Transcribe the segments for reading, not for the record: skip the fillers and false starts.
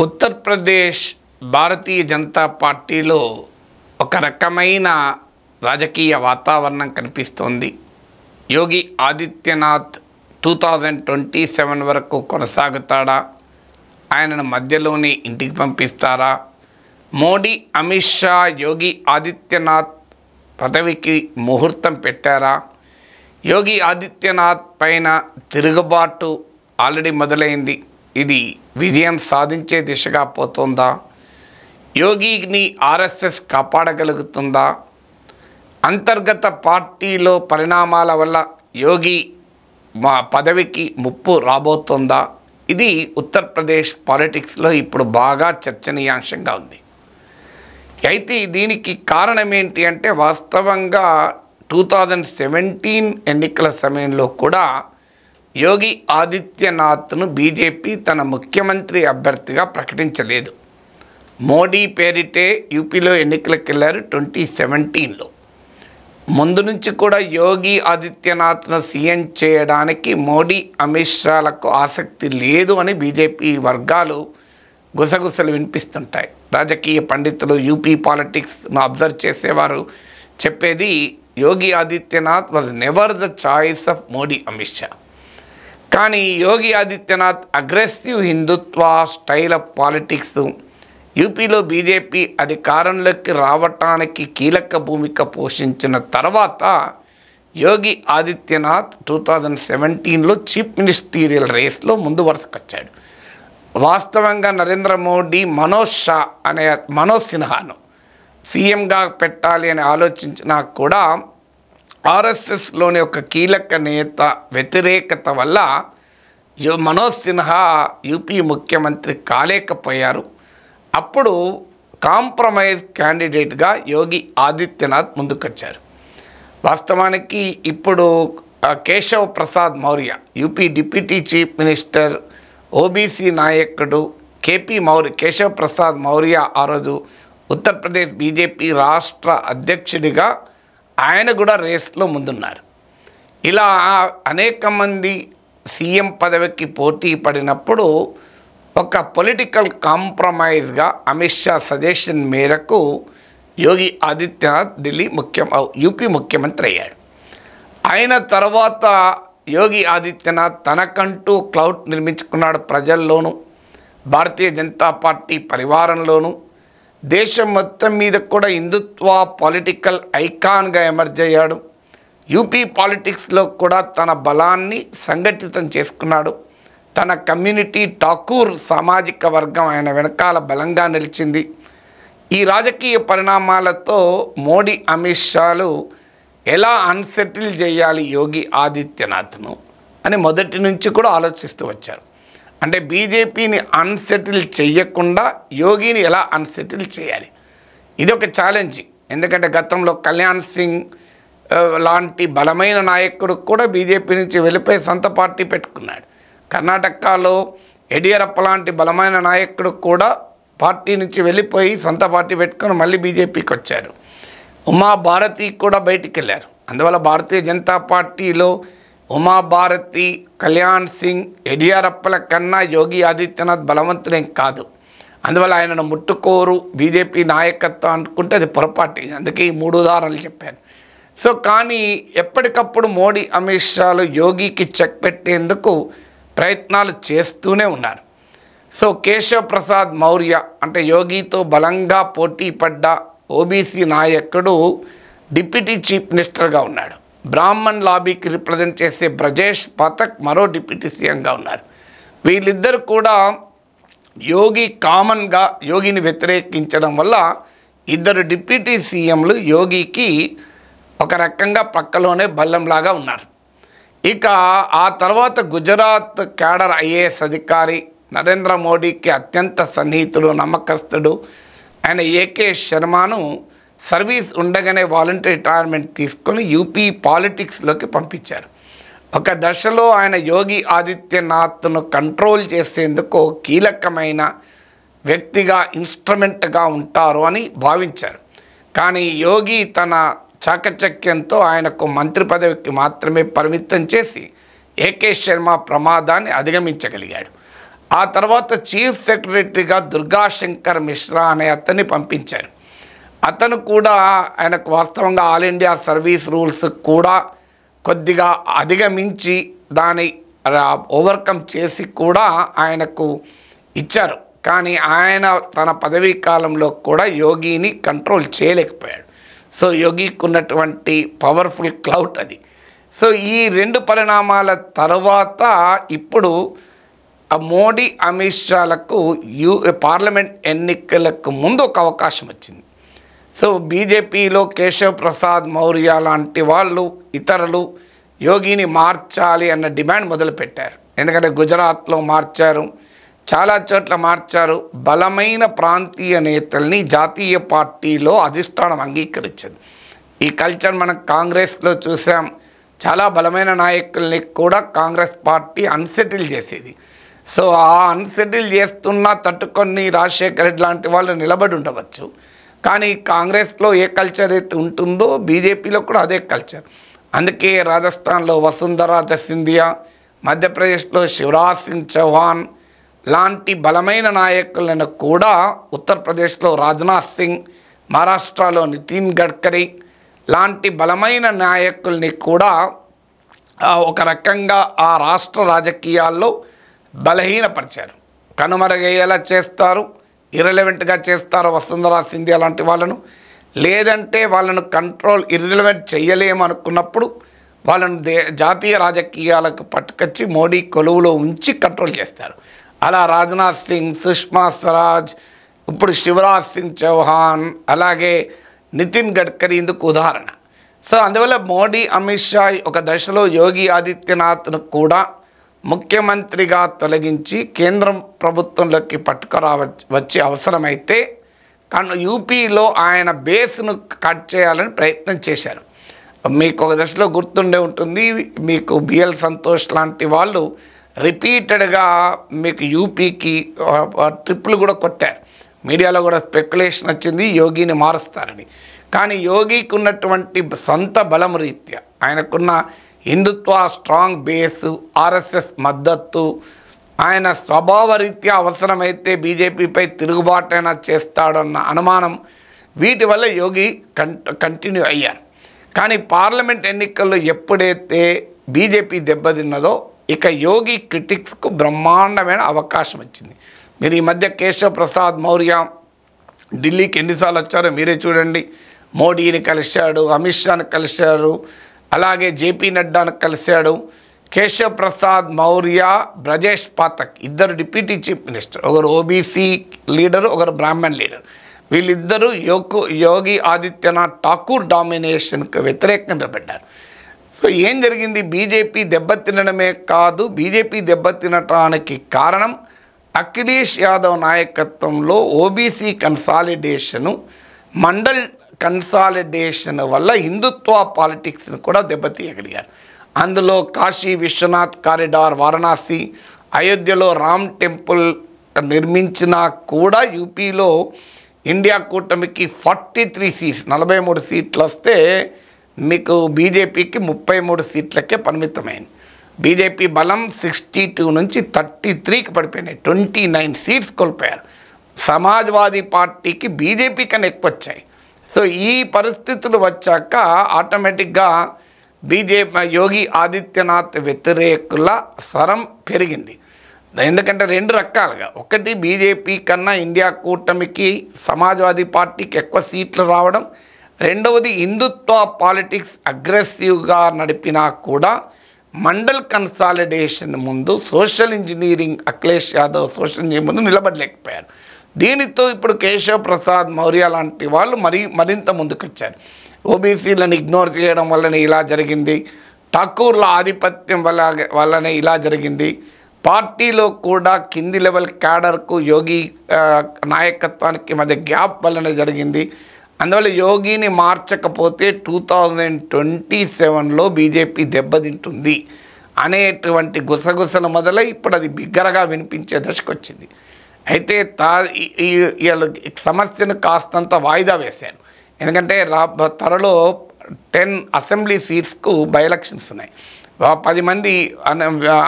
ఉత్తరప్రదేశ్ భారతీయ జనతా పార్టీలో ఒక రకమైన రాజకీయ వాతావరణం కనిపిస్తోంది. యోగి ఆదిత్యనాథ్ 2027 వరకు కొనసాగుతాడా? ఆయనను మధ్యలోనే ఇంటికి పంపిస్తారా? మోడీ, అమిత్ షా యోగి ఆదిత్యనాథ్ పదవికి ముహూర్తం పెట్టారా? యోగి ఆదిత్యనాథ్ పైన తిరుగుబాటు ఆల్రెడీ మొదలైంది. ఇది విజయం సాధించే దిశగా పోతుందా? యోగిని ఆర్ఎస్ఎస్ కాపాడగలుగుతుందా? అంతర్గత పార్టీలో పరిణామాల వల్ల యోగి పదవికి ముప్పు రాబోతుందా? ఇది ఉత్తరప్రదేశ్ పాలిటిక్స్లో ఇప్పుడు బాగా చర్చనీయాంశంగా ఉంది. అయితే దీనికి కారణం ఏంటి అంటే, వాస్తవంగా 2017 ఎన్నికల సమయంలో కూడా యోగి ఆదిత్యనాథ్ను బీజేపీ తన ముఖ్యమంత్రి అభ్యర్థిగా ప్రకటించలేదు. మోడీ పేరిటే యూపీలో ఎన్నికలకు వెళ్ళారు 2017లో. ముందు నుంచి కూడా యోగి ఆదిత్యనాథ్ను సీఎం చేయడానికి మోడీ, అమిత్ షాలకు ఆసక్తి లేదు అని బీజేపీ వర్గాలు గుసగుసలు వినిపిస్తుంటాయి. రాజకీయ పండితులు, యూపీ పాలిటిక్స్ను అబ్జర్వ్ చేసేవారు చెప్పేది, Yogi Adityanath was never the choice of Modi, Amit Shah. కానీ Yogi Adityanath aggressive Hindutva style of politics యూపీలో బీజేపీ అధికారంలోకి రావటానికి కీలక భూమిక పోషించిన తర్వాత యోగి ఆదిత్యనాథ్ 2017లో చీఫ్ మినిస్టీరియల్ రేస్లో ముందు వరుసకొచ్చాడు. వాస్తవంగా నరేంద్ర మోడీ మనోజ్ సిన్హాను సీఎంగా పెట్టాలి అని ఆలోచించినా కూడా ఆర్ఎస్ఎస్లోని ఒక కీలక నేత వ్యతిరేకత వల్ల మనోజ్ సిన్హా యూపీ ముఖ్యమంత్రి కాలేకపోయారు. అప్పుడు కాంప్రమైజ్ క్యాండిడేట్గా యోగి ఆదిత్యనాథ్ ముందుకొచ్చారు. వాస్తవానికి ఇప్పుడు Keshav Prasad Maurya, UP deputy chief minister, OBC నాయకుడు కేశవ్ ప్రసాద్ మౌర్య ఆ రోజు ఉత్తరప్రదేశ్ బీజేపీ రాష్ట్ర అధ్యక్షుడిగా ఆయన కూడా రేస్లో ముందున్నారు. ఇలా అనేక మంది సీఎం పదవికి పోటీ పడినప్పుడు ఒక పొలిటికల్ కాంప్రమైజ్గా అమిత్ షా సజెషన్ మేరకు యోగి ఆదిత్యనాథ్ యూపీ ముఖ్యమంత్రి అయ్యాడు. ఆయన తర్వాత యోగి ఆదిత్యనాథ్ తనకంటూ క్లౌడ్ నిర్మించుకున్నాడు. ప్రజల్లోనూ, భారతీయ జనతా పార్టీ పరివారంలోనూ, దేశం మొత్తం మీద కూడా హిందుత్వ పొలిటికల్ ఐకాన్గా ఎమర్జ్ అయ్యాడు. యూపీ పాలిటిక్స్లో కూడా తన బలాన్ని సంఘటితం చేసుకున్నాడు. తన కమ్యూనిటీ, ఠాకూర్ సామాజిక వర్గం ఆయన వెనకాల బలంగా నిలిచింది. ఈ రాజకీయ పరిణామాలతో మోడీ, అమిత్ షాలు ఎలా అన్సెటిల్ చేయాలి యోగి ఆదిత్యనాథ్ను అని మొదటి నుంచి కూడా ఆలోచిస్తూ వచ్చారు. అంటే బీజేపీని అన్సెటిల్ చేయకుండా యోగిని ఎలా అన్సెటిల్ చేయాలి, ఇది ఒక ఛాలెంజ్. ఎందుకంటే గతంలో కళ్యాణ్ సింగ్ లాంటి బలమైన నాయకుడు కూడా బీజేపీ నుంచి వెళ్ళిపోయి సొంత పార్టీ పెట్టుకున్నాడు. కర్ణాటకలో యడియూరప్ప లాంటి బలమైన నాయకుడు కూడా పార్టీ నుంచి వెళ్ళిపోయి సొంత పార్టీ పెట్టుకొని మళ్ళీ బీజేపీకి వచ్చారు. ఉమాభారతి కూడా బయటికి వెళ్ళారు. అందువల్ల భారతీయ జనతా పార్టీలో ఉమాభారతి, కళ్యాణ్ సింగ్, యడియూరప్పల కన్నా యోగి ఆదిత్యనాథ్ బలవంతుడేం కాదు. అందువల్ల ఆయనను ముట్టుకోరు బీజేపీ నాయకత్వం అనుకుంటే అది పొరపాటు. అందుకే ఈ 3 ఉదాహరణలు చెప్పాను. సో కానీ ఎప్పటికప్పుడు మోడీ, అమిత్ షాలు యోగికి చెక్ పెట్టేందుకు ప్రయత్నాలు చేస్తూనే ఉన్నారు. సో కేశవ్ ప్రసాద్ మౌర్య అంటే యోగితో బలంగా పోటీ పడ్డ ఓబీసీ నాయకుడు డిప్యూటీ చీఫ్ మినిస్టర్గా ఉన్నాడు. బ్రాహ్మణ్ లాబీకి రిప్రజెంట్ చేసే బ్రజేష్ పాఠక్ మరో డిప్యూటీ సీఎంగా ఉన్నారు. వీళ్ళిద్దరు కూడా కామన్గా యోగిని వ్యతిరేకించడం వల్ల ఇద్దరు డిప్యూటీ సీఎంలు యోగికి ఒక రకంగా పక్కలోనే బల్లంలాగా ఉన్నారు. ఇక ఆ తర్వాత గుజరాత్ క్యాడర్ ఐఏఎస్ అధికారి, నరేంద్ర మోడీకి అత్యంత సన్నిహితుడు, నమ్మకస్తుడు ఆయన ఏకే శర్మను సర్వీస్ ఉండగానే వాలంటరీ రిటైర్మెంట్ తీసుకొని యూపీ పాలిటిక్స్లోకి పంపించారు. ఒక దశలో ఆయన యోగి ఆదిత్యనాథ్ను కంట్రోల్ చేసేందుకు కీలకమైన వ్యక్తిగా, ఇన్స్ట్రుమెంట్గా ఉంటారు అని భావించారు. కానీ యోగి తన చాకచక్యంతో ఆయనకు మంత్రి పదవికి మాత్రమే పరిమితం చేసి ఏకే శర్మ ప్రమాదాన్ని అధిగమించగలిగాడు. ఆ తర్వాత చీఫ్ సెక్రటరీగా దుర్గాశంకర్ మిశ్రా అనే అతన్ని పంపించారు. అతను కూడా ఆయనకు వాస్తవంగా ఆల్ ఇండియా సర్వీస్ రూల్స్ కూడా కొద్దిగా అధిగమించి దాని ఓవర్కమ్ చేసి కూడా ఆయనకు ఇచ్చారు. కానీ ఆయన తన పదవీ కాలంలో కూడా యోగిని కంట్రోల్ చేయలేకపోయాడు. సో యోగికి ఉన్నటువంటి పవర్ఫుల్ క్లౌట్ అది. సో ఈ రెండు పరిణామాల తర్వాత ఇప్పుడు మోడీ అమిత్ షాలకు పార్లమెంట్ ఎన్నికలకు ముందు ఒక అవకాశం వచ్చింది. సో బీజేపీలో కేశవ్ ప్రసాద్ మౌర్య లాంటి వాళ్ళు ఇతరులు యోగిని మార్చాలి అన్న డిమాండ్ మొదలుపెట్టారు. ఎందుకంటే గుజరాత్లో మార్చారు, చాలా చోట్ల మార్చారు. బలమైన ప్రాంతీయ నేతల్ని జాతీయ పార్టీలో అధిష్టానం అంగీకరించింది. ఈ కల్చర్ మనం కాంగ్రెస్లో చూసాం. చాలా బలమైన నాయకుల్ని కూడా కాంగ్రెస్ పార్టీ అన్సెటిల్ చేసేది. సో ఆ అన్సెటిల్ చేస్తున్నా తట్టుకొని రాజశేఖర్ రెడ్డి లాంటి వాళ్ళు నిలబడి ఉండవచ్చు. కానీ కాంగ్రెస్లో ఏ కల్చర్ అయితే ఉంటుందో బీజేపీలో కూడా అదే కల్చర్. అందుకే రాజస్థాన్లో వసుంధరా సింధియా, మధ్యప్రదేశ్లో శివరాజ్ సింగ్ చౌహాన్ లాంటి బలమైన నాయకులను కూడా, ఉత్తరప్రదేశ్లో రాజ్నాథ్ సింగ్, మహారాష్ట్రలో నితిన్ గడ్కరీ లాంటి బలమైన నాయకుల్ని కూడా ఒక రకంగా ఆ రాష్ట్ర రాజకీయాల్లో బలహీనపరిచారు. కనుమరుగయ్యేలా చేస్తారు, ఇర్రెలవెంట్గా చేస్తారు వసుంధరా సింధియా లాంటి వాళ్ళను. లేదంటే వాళ్ళను కంట్రోల్ ఇర్రెలవెంట్ చేయలేము అనుకున్నప్పుడు వాళ్ళను జాతీయ రాజకీయాలకు పట్టుకొచ్చి మోడీ కొలువులో ఉంచి కంట్రోల్ చేస్తారు. అలా రాజ్నాథ్ సింగ్, సుష్మా స్వరాజ్, ఇప్పుడు శివరాజ్ సింగ్ చౌహాన్, అలాగే నితిన్ గడ్కరీ ఇందుకు ఉదాహరణ. సో అందువల్ల మోడీ అమిత్ షా ఒక దశలో యోగి ఆదిత్యనాథ్ను కూడా ముఖ్యమంత్రిగా తొలగించి కేంద్రం ప్రభుత్వంలోకి వచ్చే అవసరమైతే యూపీలో ఆయన బేస్ను కట్ చేయాలని ప్రయత్నం చేశారు. మీకు ఒక దశలో గుర్తుండే ఉంటుంది, మీకు బిఎల్ సంతోష్ లాంటి వాళ్ళు రిపీటెడ్గా మీకు యూపీకి ట్రిప్పులు కూడా కొట్టారు. మీడియాలో కూడా స్పెక్యులేషన్ వచ్చింది యోగిని మారుస్తారని. కానీ యోగికి ఉన్నటువంటి సొంత బలం రీత్యా, ఆయనకున్న హిందుత్వ స్ట్రాంగ్ బేసు, ఆర్ఎస్ఎస్ మద్దతు, ఆయన స్వభావ రీత్యా అవసరమైతే బీజేపీపై తిరుగుబాటైనా చేస్తాడన్న అనుమానం, వీటి వల్ల యోగి కంటిన్యూ అయ్యారు. కానీ పార్లమెంట్ ఎన్నికల్లో ఎప్పుడైతే బీజేపీ దెబ్బతిన్నదో ఇక యోగి క్రిటిక్స్కు బ్రహ్మాండమైన అవకాశం వచ్చింది. మీరు ఈ మధ్య కేశవ్ ప్రసాద్ మౌర్య ఢిల్లీకి ఎన్నిసార్లు వచ్చారో మీరే చూడండి. మోడీని కలిశాడు, అమిత్ షాను కలిశాడు, అలాగే జేపీ నడ్డాను కలిశాడు. కేశవ్ ప్రసాద్ మౌర్య, బ్రజేష్ పాఠక్ ఇద్దరు డిప్యూటీ చీఫ్ మినిస్టర్, ఒకరు ఓబీసీ లీడరు, ఒకరు బ్రాహ్మణ్ లీడర్. వీళ్ళిద్దరూ యోగి ఆదిత్యనాథ్ ఠాకూర్ డామినేషన్కు వ్యతిరేకంగా నిలబడ్డారు. సో ఏం జరిగింది? బీజేపీ దెబ్బతినడమే కాదు, బీజేపీ దెబ్బతినటానికి కారణం అఖిలేష్ యాదవ్ నాయకత్వంలో ఓబీసీ కన్సాలిడేషను, మండల్ కన్సాలిడేషన్ వల్ల హిందుత్వ పాలిటిక్స్ను కూడా దెబ్బతీయగలిగారు. అందులో కాశీ విశ్వనాథ్ కారిడార్, వారణాసి, అయోధ్యలో రామ్ టెంపుల్ నిర్మించినా కూడా యూపీలో ఇండియా కూటమికి 43 సీట్స్, 43 సీట్లు వస్తే మీకు బీజేపీకి 33 సీట్లకే పరిమితమైంది. బీజేపీ బలం 62 నుంచి 33కి పడిపోయినాయి, 29 సీట్స్ కోల్పోయారు. సమాజ్వాదీ పార్టీకి బీజేపీ కన్నా ఎక్కువ వచ్చాయి. సో ఈ పరిస్థితులు వచ్చాక ఆటోమేటిక్గా యోగి ఆదిత్యనాథ్ వ్యతిరేకుల స్వరం పెరిగింది. ఎందుకంటే రెండు రకాలుగా, ఒకటి బీజేపీ కన్నా ఇండియా కూటమికి సమాజ్వాదీ పార్టీకి ఎక్కువ సీట్లు రావడం, రెండవది హిందుత్వ పాలిటిక్స్ అగ్రెసివ్గా నడిపినా కూడా మండల్ కన్సాలిడేషన్ ముందు social engineering Akhilesh Yadav social engineering ముందు నిలబడలేకపోయారు. దీనితో ఇప్పుడు కేశవ్ ప్రసాద్ మౌర్య లాంటి వాళ్ళు మరింత ముందుకొచ్చారు. ఓబీసీలను ఇగ్నోర్ చేయడం వల్లనే ఇలా జరిగింది, ఠాకూర్ల ఆధిపత్యం వల్లనే ఇలా జరిగింది, పార్టీలో కూడా కింది లెవెల్ క్యాడర్కు యోగి నాయకత్వానికి మధ్య గ్యాప్ వల్లనే జరిగింది. అందువల్ల యోగిని మార్చకపోతే 2027లో బీజేపీ దెబ్బతింటుంది అనేటువంటి గుసగుసలు మొదలై ఇప్పుడు అది బిగ్గరగా వినిపించే దశకు వచ్చింది. అయితే సమస్యను కాస్తంత వాయిదా వేశారు. ఎందుకంటే త్వరలో 10 అసెంబ్లీ సీట్స్కు బై ఎలక్షన్స్ ఉన్నాయి. 10 మంది,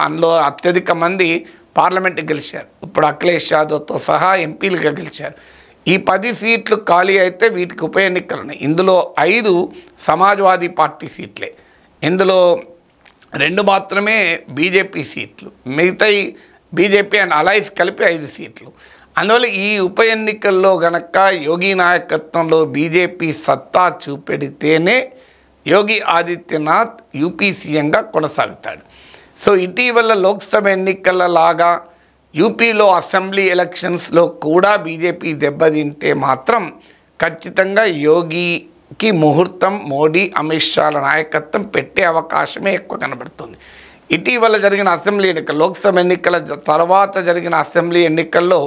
అందులో అత్యధిక మంది పార్లమెంట్ గెలిచారు. ఇప్పుడు అఖిలేష్ యాదవ్తో సహా ఎంపీలుగా గెలిచారు. ఈ 10 సీట్లు ఖాళీ అయితే వీటికి ఉప ఎన్నికలు ఉన్నాయి. ఇందులో 5 సమాజ్వాదీ పార్టీ సీట్లే, ఇందులో 2 మాత్రమే బీజేపీ సీట్లు, మిగతాయి బీజేపీ అండ్ అలైన్స్ కలిపి 5 సీట్లు. అందువల్ల ఈ ఉప ఎన్నికల్లో గనక యోగి నాయకత్వంలో బీజేపీ సత్తా చూపెడితేనే యోగి ఆదిత్యనాథ్ యూపీ సీఎంగా కొనసాగుతాడు. సో ఇటీవల లోక్సభ ఎన్నికల లాగా యూపీలో అసెంబ్లీ ఎలక్షన్స్లో కూడా బీజేపీ దెబ్బతింటే మాత్రం ఖచ్చితంగా యోగికి ముహూర్తం మోడీ అమిత్ షాల నాయకత్వం పెట్టే అవకాశమే ఎక్కువ కనబడుతుంది. ఇటీవల జరిగిన అసెంబ్లీ ఎన్నికలు, లోక్సభ ఎన్నికల తర్వాత జరిగిన అసెంబ్లీ ఎన్నికల్లో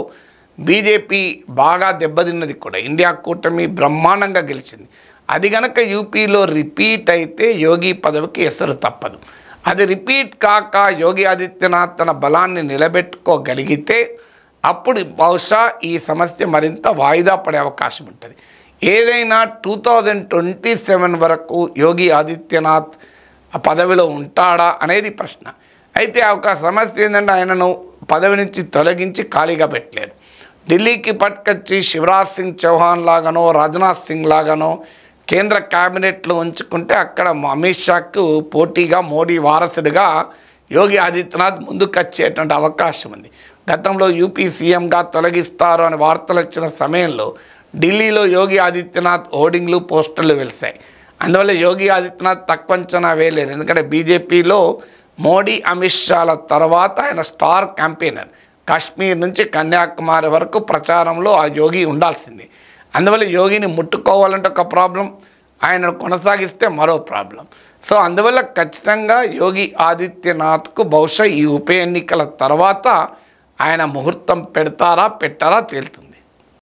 బీజేపీ బాగా దెబ్బతిన్నది కూడా. ఇండియా కూటమి బ్రహ్మాండంగా గెలిచింది. అది గనక యూపీలో రిపీట్ అయితే యోగి పదవికి ఎసరు తప్పదు. అది రిపీట్ కాక యోగి ఆదిత్యనాథ్ తన బలాన్ని నిలబెట్టుకోగలిగితే అప్పుడు బహుశా ఈ సమస్య మరింత వాయిదా పడే అవకాశం ఉంటుంది. ఏదైనా 2027 వరకు యోగి ఆదిత్యనాథ్ ఆ పదవిలో ఉంటాడా అనేది ప్రశ్న. అయితే ఒక సమస్య ఏంటంటే ఆయనను పదవి నుంచి తొలగించి ఖాళీగా పెట్టలేరు. ఢిల్లీకి పట్టుకొచ్చి శివరాజ్ సింగ్ చౌహాన్ లాగానో రాజ్నాథ్ సింగ్ లాగానో కేంద్ర క్యాబినెట్లో ఉంచుకుంటే అక్కడ అమిత్ షాకు పోటీగా మోడీ వారసుడిగా యోగి ఆదిత్యనాథ్ ముందుకు వచ్చేటువంటి అవకాశం ఉంది. గతంలో యూపీ సీఎంగా తొలగిస్తారు అని వార్తలు వచ్చిన సమయంలో ఢిల్లీలో యోగి ఆదిత్యనాథ్ హోర్డింగ్లు పోస్టర్లు వెలిశాయి. అందువల్ల యోగి ఆదిత్యనాథ్ తక్కువ అంచనా వేయలేరు. ఎందుకంటే బీజేపీలో మోడీ అమిత్ షాల తర్వాత ఆయన స్టార్ క్యాంపెయినర్. కాశ్మీర్ నుంచి కన్యాకుమారి వరకు ప్రచారంలో ఆ యోగి ఉండాల్సింది. అందువల్ల యోగిని ముట్టుకోవాలంటే ఒక ప్రాబ్లం, ఆయన కొనసాగిస్తే మరో ప్రాబ్లం. సో అందువల్ల ఖచ్చితంగా యోగి ఆదిత్యనాథ్కు బహుశా ఈ ఉప ఎన్నికల తర్వాత ఆయన ముహూర్తం పెట్టారా తేలుతుంది.